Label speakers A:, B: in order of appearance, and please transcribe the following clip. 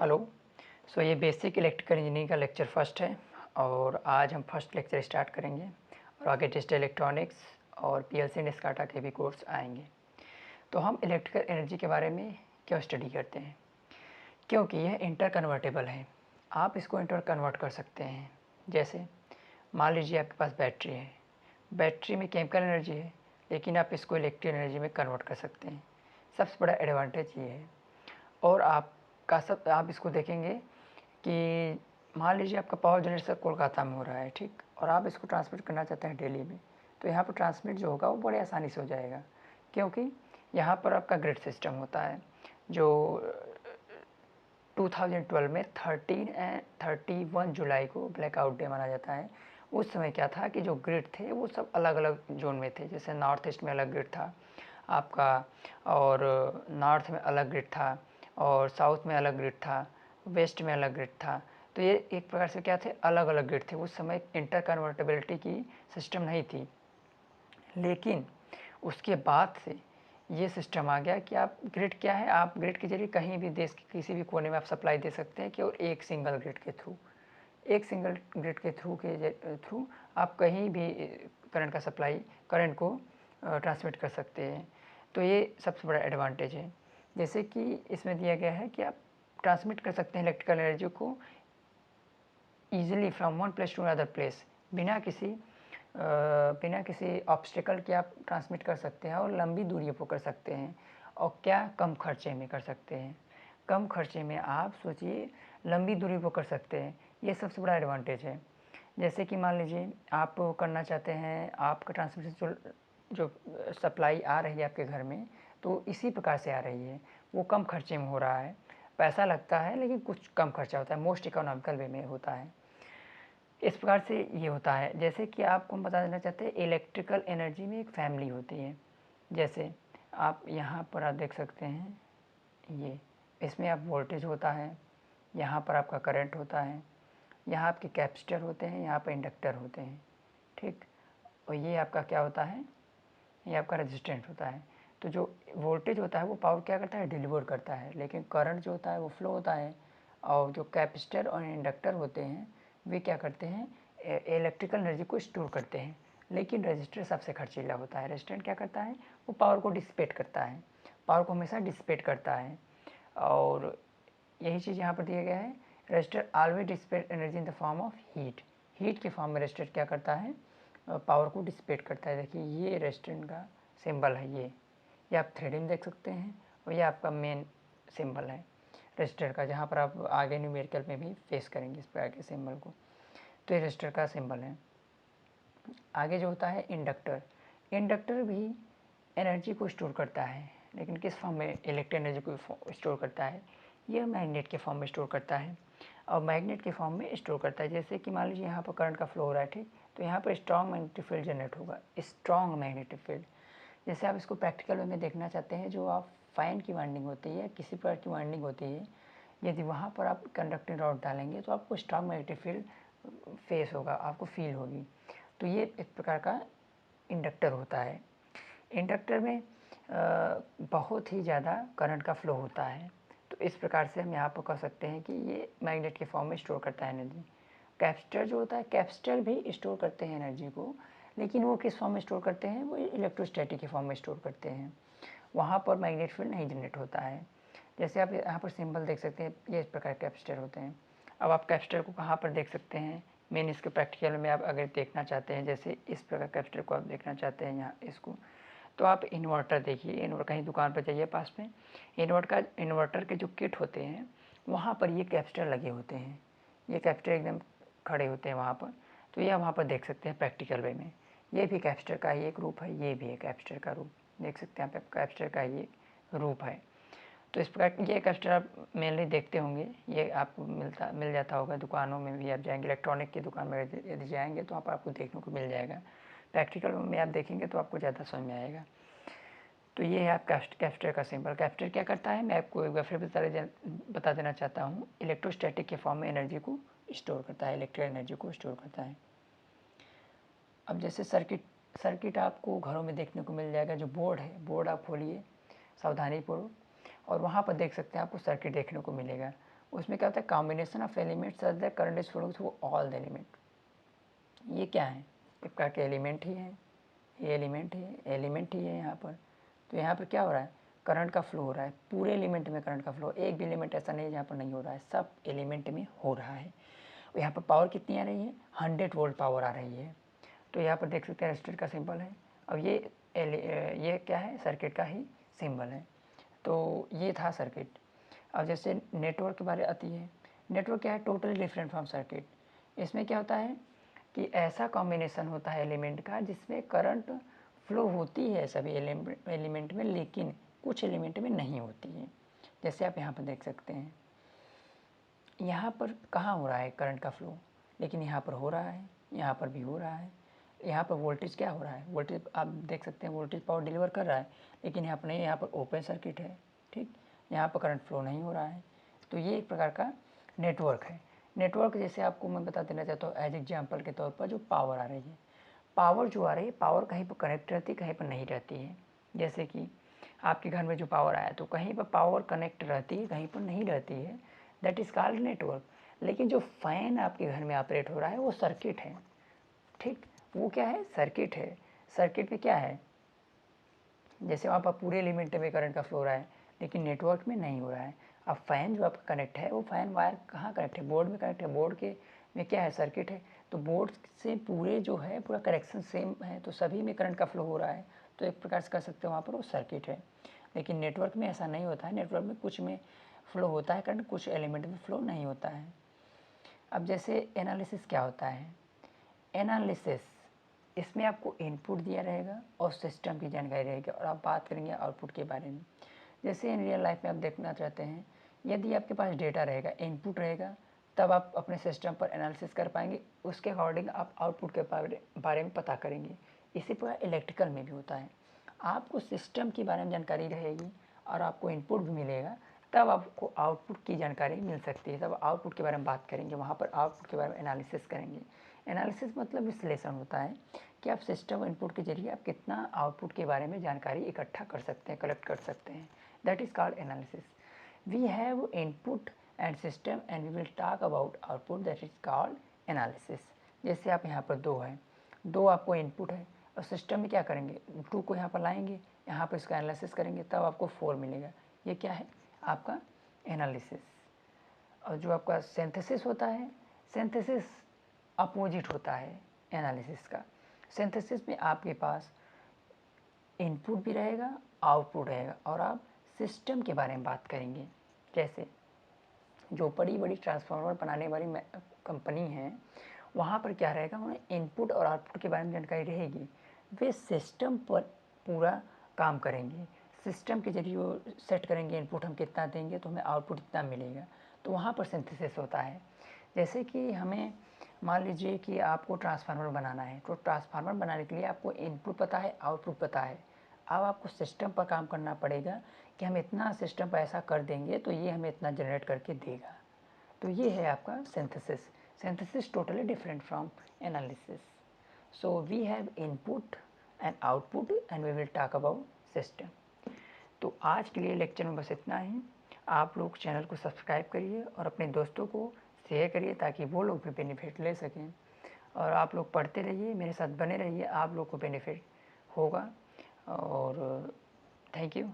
A: Hello. ये basic electrical engineering का lecture first है और आज हम फर्स्ट लेक्चर स्टार्ट करेंगे और आगे डिजिटल इलेक्ट्रॉनिक्स और पीएलसी एंड स्काटा के भी कोर्स आएंगे। तो हम इलेक्ट्रिकल एनर्जी के बारे में क्यों स्टडी करते हैं? क्योंकि यह इंटर कन्वर्टेबल है। आप इसको इंटर कन्वर्ट कर सकते हैं। जैसे मान लीजिए आपके पास बैटरी है, बैटरी में केमिकल एनर्जी है, लेकिन आप इसको इलेक्ट्रिकल एनर्जी में कन्वर्ट कर सकते हैं। सबसे बड़ा एडवांटेज ये है। और आप इसको देखेंगे कि मान लीजिए आपका पावर जनरेशन कोलकाता में हो रहा है, ठीक, और आप इसको ट्रांसमिट करना चाहते हैं दिल्ली में, तो यहाँ पर ट्रांसमिट जो होगा वो बड़े आसानी से हो जाएगा, क्योंकि यहाँ पर आपका ग्रिड सिस्टम होता है जो 2012 में 31 जुलाई को ब्लैकआउट डे माना जाता है। उस समय क्या था कि जो ग्रिड थे वो सब अलग अलग जोन में थे। जैसे नॉर्थ ईस्ट में अलग ग्रिड था आपका, और नॉर्थ में अलग ग्रिड था, और साउथ में अलग ग्रिड था, वेस्ट में अलग ग्रिड था। तो ये एक प्रकार से क्या थे, अलग अलग ग्रिड थे। उस समय इंटर कन्वर्टेबिलिटी की सिस्टम नहीं थी, लेकिन उसके बाद से ये सिस्टम आ गया कि आप ग्रिड क्या है, आप ग्रिड के जरिए कहीं भी देश के किसी भी कोने में आप सप्लाई दे सकते हैं, कि और एक सिंगल ग्रिड के थ्रू, एक सिंगल ग्रिड के थ्रू आप कहीं भी करंट को ट्रांसमिट कर सकते हैं। तो ये सबसे बड़ा एडवांटेज है। जैसे कि इसमें दिया गया है कि आप ट्रांसमिट कर सकते हैं इलेक्ट्रिकल एनर्जी को easily from one place to another place, बिना किसी ऑब्स्टिकल के आप ट्रांसमिट कर सकते हैं, और लंबी दूरी पर कर सकते हैं। और क्या, कम खर्चे में कर सकते हैं। कम खर्चे में आप सोचिए लंबी दूरी पर कर सकते हैं। ये सबसे बड़ा एडवांटेज है। जैसे कि मान लीजिए आप करना चाहते हैं, आपका ट्रांसमिशन जो सप्लाई आ रही है आपके घर में, तो इसी प्रकार से आ रही है, वो कम खर्चे में हो रहा है। पैसा लगता है लेकिन कुछ कम खर्चा होता है, मोस्ट इकोनॉमिकल वे में होता है। इस प्रकार से ये होता है। जैसे कि आपको हम बता देना चाहते हैं, इलेक्ट्रिकल एनर्जी में एक फैमिली होती है। जैसे आप यहाँ पर आप देख सकते हैं, ये इसमें आप वोल्टेज होता है, यहाँ पर आपका करंट होता है, यहाँ आपके कैपेसिटर होते हैं, यहाँ पर इंडक्टर होते हैं, ठीक। और ये आपका क्या होता है, ये आपका रेजिस्टेंट होता है। तो जो वोल्टेज होता है वो पावर क्या करता है, डिलीवर करता है, लेकिन करंट जो होता है वो फ्लो होता है। और जो कैपेसिटर और इंडक्टर होते हैं वे क्या करते हैं, इलेक्ट्रिकल एनर्जी को स्टोर करते हैं। लेकिन रजिस्टर सबसे खर्चीला होता है। रेजिस्टेंट क्या करता है, वो पावर को डिसिपेट करता है, पावर को हमेशा डिसिपेट करता है। और यही चीज़ यहाँ पर दिया गया है, register always dissipate energy in the form of heat. Heat के फॉर्म में रजिस्टर क्या करता है, पावर को डिसिपेट करता है। देखिए ये रेजिस्टेंट का सिंबल है, ये आप थ्रेडिंग देख सकते हैं, और ये आपका मेन सिंबल है रजिस्टर का, जहाँ पर आप आगे न्यूमेरिकल में भी फेस करेंगे इस प्रकार के सिंबल को। तो ये रजिस्टर का सिंबल है। आगे जो होता है इंडक्टर, इंडक्टर भी एनर्जी को स्टोर करता है, लेकिन किस फॉर्म में इलेक्ट्रिक एनर्जी को स्टोर करता है, यह मैग्नेट के फॉर्म में स्टोर करता है, और मैग्नेट के फॉर्म में स्टोर करता है। जैसे कि मान लीजिए यहाँ पर करंट का फ्लो हो रहा है, ठीक, तो यहाँ पर स्ट्रॉन्ग मैग्नेटिक फील्ड जनरेट होगा, स्ट्रॉन्ग मैग्नेटिक फील्ड। जैसे आप इसको प्रैक्टिकल वे में देखना चाहते हैं, जो आप फैन की वाइंडिंग होती है, किसी प्रकार की वाइंडिंग होती है, यदि वहाँ पर आप कंडक्टिंग रॉड डालेंगे तो आपको स्ट्रॉन्ग मैग्नेटिक फील्ड फेस होगा, आपको फील होगी। तो ये एक प्रकार का इंडक्टर होता है। इंडक्टर में बहुत ही ज़्यादा करंट का फ्लो होता है। तो इस प्रकार से हम यहाँ पर कह सकते हैं कि ये मैग्नेट के फॉर्म में स्टोर करता है एनर्जी। कैपेसिटर जो होता है, कैपेसिटर भी स्टोर करते हैं एनर्जी को, लेकिन वो किस फॉर्म में स्टोर करते हैं, वो इलेक्ट्रोस्टैटिक के फॉर्म में स्टोर करते हैं। वहाँ पर मैग्नेट फील्ड नहीं जनरेट होता है। जैसे आप यहाँ पर सिंबल देख सकते हैं, ये इस प्रकार कैपेसिटर होते हैं। अब आप कैपेसिटर को कहाँ पर देख सकते हैं, मेन इसके प्रैक्टिकल में आप अगर देखना चाहते हैं, जैसे इस प्रकार कैपेसिटर को आप देखना चाहते हैं यहाँ इसको, तो आप इन्वर्टर देखिए, इन्वर्टर कहीं दुकान पर जाइए पास में, इन्वर्टर के जो किट होते हैं वहाँ पर ये कैपेसिटर लगे होते हैं, ये कैपेसिटर एकदम खड़े होते हैं वहाँ पर। तो ये वहाँ पर देख सकते हैं प्रैक्टिकल वे में, ये भी कैपेसिटर का ही एक रूप है, ये भी है कैपेसिटर का रूप, देख सकते हैं आप, कैपेसिटर का ही एक रूप है। तो इस प्रकार ये कैपेसिटर आप मेनली देखते होंगे, ये आपको मिल जाता होगा दुकानों में भी, आप जाएंगे इलेक्ट्रॉनिक की दुकान में यदि जाएंगे तो वहाँ पर आपको देखने को मिल जाएगा। प्रैक्टिकल में आप देखेंगे तो आपको ज़्यादा समझ में आएगा। तो ये है आप कैपेसिटर का सिंबल। कैपेसिटर क्या करता है, मैं आपको एक बार फिर बता देना चाहता हूँ, इलेक्ट्रोस्टैटिक के फॉर्म में एनर्जी को स्टोर करता है, इलेक्ट्रिक एनर्जी को स्टोर करता है। अब जैसे सर्किट आपको घरों में देखने को मिल जाएगा, जो बोर्ड है, बोर्ड आप खोलिए सावधानीपूर्वक, और वहाँ पर देख सकते हैं आपको सर्किट देखने को मिलेगा। उसमें क्या होता है, combination of elements such that current is flowing through all the element. ये क्या है, एक प्रकार के एलिमेंट ही है, ये एलिमेंट ही है यहाँ पर। तो यहाँ पर क्या हो रहा है, करंट का फ्लो हो रहा है, पूरे एलिमेंट में करंट का फ्लो, एक भी एलिमेंट ऐसा नहीं है जहाँ पर नहीं हो रहा है, सब एलिमेंट में हो रहा है। यहाँ पर पावर कितनी आ रही है, 100 वोल्ट पावर आ रही है। तो यहाँ पर देख सकते हैं रजिस्टर का सिंबल है। अब ये क्या है, सर्किट का ही सिंबल है। तो ये था सर्किट। अब जैसे नेटवर्क के बारे आती है, नेटवर्क क्या है, टोटली डिफरेंट फ्रॉम सर्किट। इसमें क्या होता है कि ऐसा कॉम्बिनेशन होता है एलिमेंट का जिसमें करंट फ्लो होती है सभी एलिमेंट में, लेकिन कुछ एलिमेंट में नहीं होती है। जैसे आप यहाँ पर देख सकते हैं, यहाँ पर कहाँ हो रहा है करंट का फ्लो, लेकिन यहाँ पर हो रहा है, यहाँ पर भी हो रहा है। यहाँ पर वोल्टेज क्या हो रहा है, वोल्टेज आप देख सकते हैं, वोल्टेज पावर डिलीवर कर रहा है, लेकिन यहाँ पर नहीं, यहाँ पर ओपन सर्किट है, ठीक, यहाँ पर करंट फ्लो नहीं हो रहा है। तो ये एक प्रकार का नेटवर्क है। नेटवर्क जैसे आपको मैं बता देना चाहता हूँ एज एग्जाम्पल के तौर पर, जो पावर आ रही है, पावर जो आ रही है, पावर कहीं पर कनेक्ट रहती है, कहीं पर नहीं रहती है। जैसे कि आपके घर में जो पावर आया, तो कहीं पर पावर कनेक्ट रहती है, कहीं पर नहीं रहती है, दैट इज़ कॉल्ड नेटवर्क। लेकिन जो फ़ैन आपके घर में ऑपरेट हो रहा है वो सर्किट है, ठीक, वो क्या है, सर्किट है। सर्किट में क्या है, जैसे वहाँ पर पूरे एलिमेंट में करंट का फ्लो हो रहा है, लेकिन नेटवर्क में नहीं हो रहा है। अब फ़ैन जो आपका कनेक्ट है, वो फ़ैन वायर कहाँ कनेक्ट है, बोर्ड में कनेक्ट है, बोर्ड के में क्या है, सर्किट है। तो बोर्ड से पूरे जो है पूरा कनेक्शन सेम है, तो सभी में करंट का फ्लो हो रहा है, तो एक प्रकार से कह सकते हो वहाँ पर वो सर्किट है। लेकिन नेटवर्क में ऐसा नहीं होता है, नेटवर्क में कुछ में फ्लो होता है करंट, कुछ एलिमेंट में फ्लो नहीं होता है। अब जैसे एनालिसिस क्या होता है, एनालिसिस, इसमें आपको इनपुट दिया रहेगा और सिस्टम की जानकारी रहेगी, और आप बात करेंगे आउटपुट के बारे में। जैसे इन रियल लाइफ में आप देखना चाहते हैं, यदि आपके पास डेटा रहेगा, इनपुट रहेगा, तब आप अपने सिस्टम पर एनालिसिस कर पाएंगे, उसके अकॉर्डिंग आप आउटपुट के बारे में पता करेंगे। इसी प्रकार इलेक्ट्रिकल में भी होता है, आपको सिस्टम के बारे में जानकारी रहेगी और आपको इनपुट भी मिलेगा, तब आपको आउटपुट की जानकारी मिल सकती है, तब आउटपुट के बारे में बात करेंगे, वहाँ पर आउटपुट के बारे में एनालिसिस करेंगे। एनालिसिस मतलब विश्लेषण होता है कि आप सिस्टम इनपुट के जरिए आप कितना आउटपुट के बारे में जानकारी इकट्ठा कर सकते हैं, कलेक्ट कर सकते हैं, that is called analysis. We have input and system and we will talk about output, that is called analysis. जैसे आप यहाँ पर दो है, दो आपको इनपुट है, और सिस्टम में क्या करेंगे, 2 को यहाँ पर लाएंगे, यहाँ पर इसका एनालिसिस करेंगे, तब आपको 4 मिलेगा। ये क्या है, आपका एनालिसिस। और जो आपका सिंथेसिस होता है, सिंथेसिस अपोजिट होता है एनालिसिस का। सिंथेसिस में आपके पास इनपुट भी रहेगा, आउटपुट रहेगा, और आप सिस्टम के बारे में बात करेंगे। जैसे जो बड़ी बड़ी ट्रांसफार्मर बनाने वाली कंपनी है, वहाँ पर क्या रहेगा, उन्हें इनपुट और आउटपुट के बारे में जानकारी रहेगी, वे सिस्टम पर पूरा काम करेंगे, सिस्टम के जरिए वो सेट करेंगे इनपुट हम कितना देंगे तो हमें आउटपुट इतना मिलेगा। तो वहाँ पर सिंथेसिस होता है। जैसे कि हमें मान लीजिए कि आपको ट्रांसफार्मर बनाना है, तो ट्रांसफार्मर बनाने के लिए आपको इनपुट पता है, आउटपुट पता है। अब आपको सिस्टम पर काम करना पड़ेगा कि हम इतना सिस्टम पर ऐसा कर देंगे तो ये हमें इतना जनरेट करके देगा। तो ये है आपका synthesis. Synthesis totally different from analysis. So we have input and output and we will talk about system. तो आज के लिए लेक्चर में बस इतना ही। आप लोग चैनल को सब्सक्राइब करिए और अपने दोस्तों को शेयर करिए ताकि वो लोग भी बेनिफिट ले सकें, और आप लोग पढ़ते रहिए, मेरे साथ बने रहिए, आप लोग को बेनिफिट होगा। और थैंक यू।